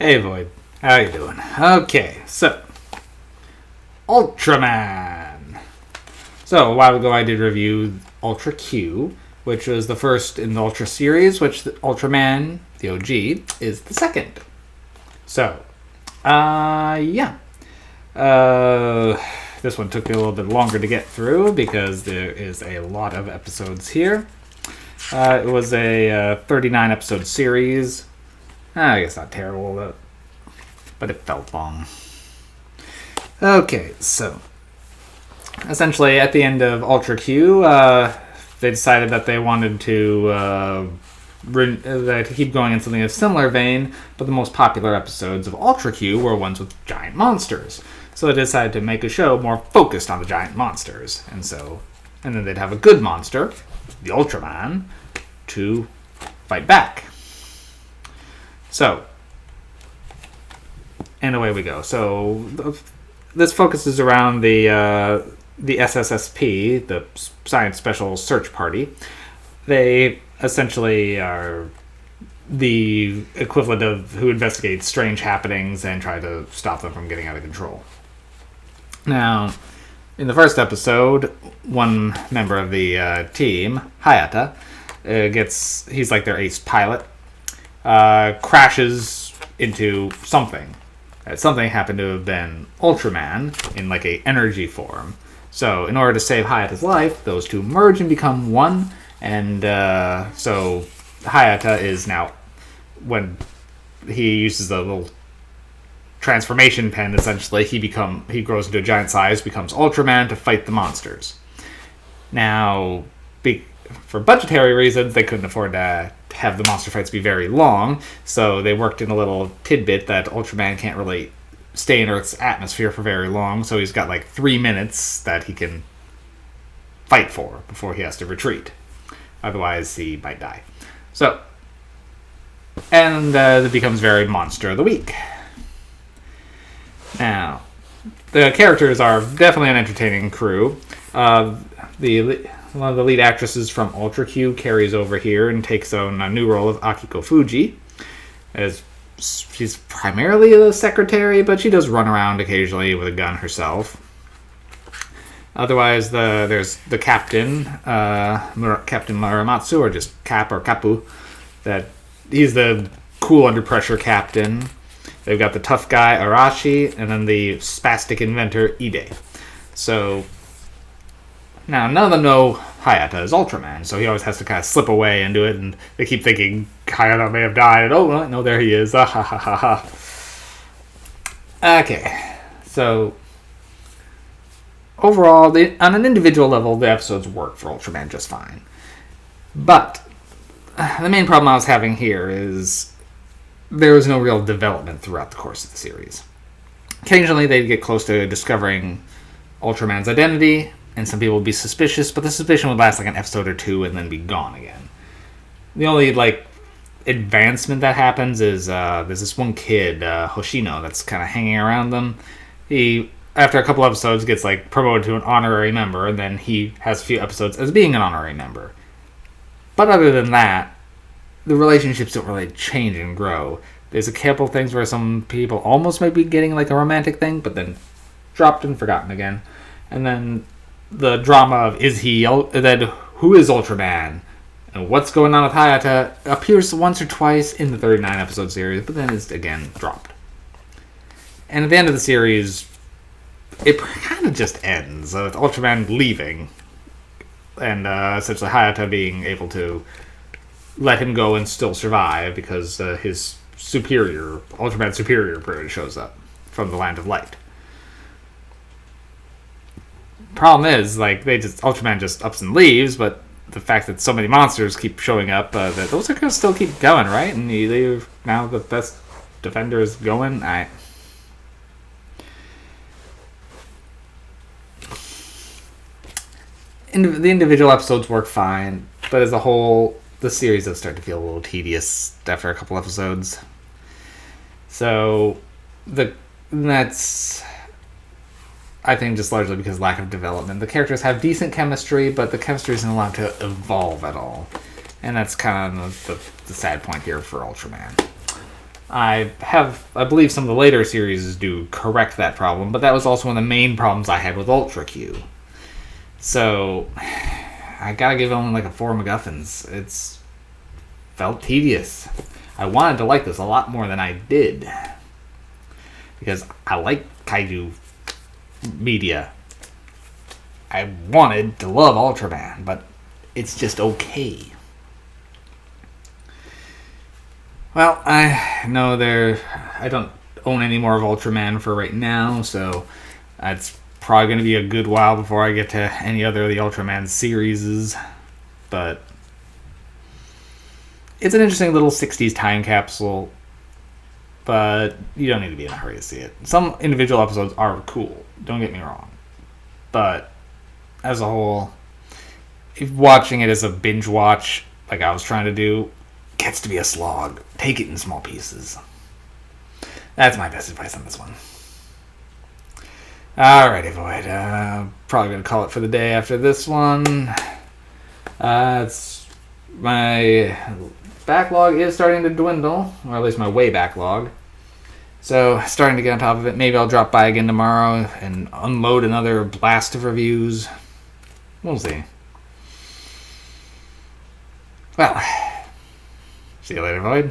Hey Void, how you doing? Okay, so Ultraman. So a while ago I did review Ultra Q, which was the first in the Ultra series, which Ultraman, the OG, is the second. So, yeah. This one took me a little bit longer to get through because there is a lot of episodes here. It was a 39 episode series. I guess not terrible, but it felt long. Okay, so essentially at the end of Ultra Q, they decided that they wanted to keep going in something of a similar vein, but the most popular episodes of Ultra Q were ones with giant monsters. So they decided to make a show more focused on the giant monsters. And then they'd have a good monster, the Ultraman, to fight back. So, and away we go. So, this focuses around the SSSP, the Science Special Search Party. They essentially are the equivalent of who investigates strange happenings and try to stop them from getting out of control. Now, in the first episode, one member of the team, Hayata, he's like their ace pilot, crashes into something. Something happened to have been Ultraman in like a energy form. So in order to save Hayata's life, those two merge and become one. And so Hayata is now, when he uses the little transformation pen, essentially, he grows into a giant size, becomes Ultraman to fight the monsters. Now, for budgetary reasons, they couldn't afford to have the monster fights be very long, so they worked in a little tidbit that Ultraman can't really stay in Earth's atmosphere for very long, so he's got like 3 minutes that he can fight for before he has to retreat. Otherwise, he might die. So, and it becomes very Monster of the Week. Now, the characters are definitely an entertaining crew. One of the lead actresses from Ultra Q carries over here and takes on a new role of Akiko Fuji, as she's primarily the secretary, but she does run around occasionally with a gun herself. Otherwise, there's the captain, Captain Muramatsu, or just Cap or Kapu. That he's the cool under pressure captain. They've got the tough guy Arashi, and then the spastic inventor Ide. So now none of them know Hayata is Ultraman, so he always has to kind of slip away and do it, and they keep thinking Hayata may have died, and oh well, no, there he is. Okay, so overall, on an individual level, the episodes work for Ultraman just fine. But the main problem I was having here is there was no real development throughout the course of the series. Occasionally, they'd get close to discovering Ultraman's identity, and some people would be suspicious, but the suspicion would last like an episode or two and then be gone again. The only advancement that happens is there's this one kid, Hoshino, that's kind of hanging around them. He, after a couple episodes, gets promoted to an honorary member, and then he has a few episodes as being an honorary member. But other than that, the relationships don't really change and grow. There's a couple things where some people almost might be getting a romantic thing, but then dropped and forgotten again. And then the drama of who is Ultraman and what's going on with Hayata appears once or twice in the 39 episode series, but then is again dropped. And at the end of the series, it kind of just ends with Ultraman leaving and essentially Hayata being able to let him go and still survive because his Ultraman superior shows up from the Land of Light. Problem is, Ultraman just ups and leaves, but the fact that so many monsters keep showing up, that those are going to still keep going, right? And now the best defender is going. The individual episodes work fine, but as a whole, the series does start to feel a little tedious after a couple episodes. So, that's, I think, just largely because of lack of development. The characters have decent chemistry, but the chemistry isn't allowed to evolve at all. And that's kind of the sad point here for Ultraman. I believe some of the later series do correct that problem, but that was also one of the main problems I had with Ultra Q. So, I gotta give it only like a 4 MacGuffins. It's felt tedious. I wanted to like this a lot more than I did. Because I like kaiju media. I wanted to love Ultraman, but it's just okay. Well, I know I don't own any more of Ultraman for right now, so it's probably going to be a good while before I get to any other of the Ultraman series. But it's an interesting little 60s time capsule, but you don't need to be in a hurry to see it. Some individual episodes are cool, don't get me wrong. But as a whole, if watching it as a binge watch, like I was trying to do, gets to be a slog. Take it in small pieces. That's my best advice on this one. Alrighty, Void. Probably going to call it for the day after this one. It's my backlog is starting to dwindle, or at least my way backlog. So, starting to get on top of it. Maybe I'll drop by again tomorrow and unload another blast of reviews. We'll see. Well, see you later, Void.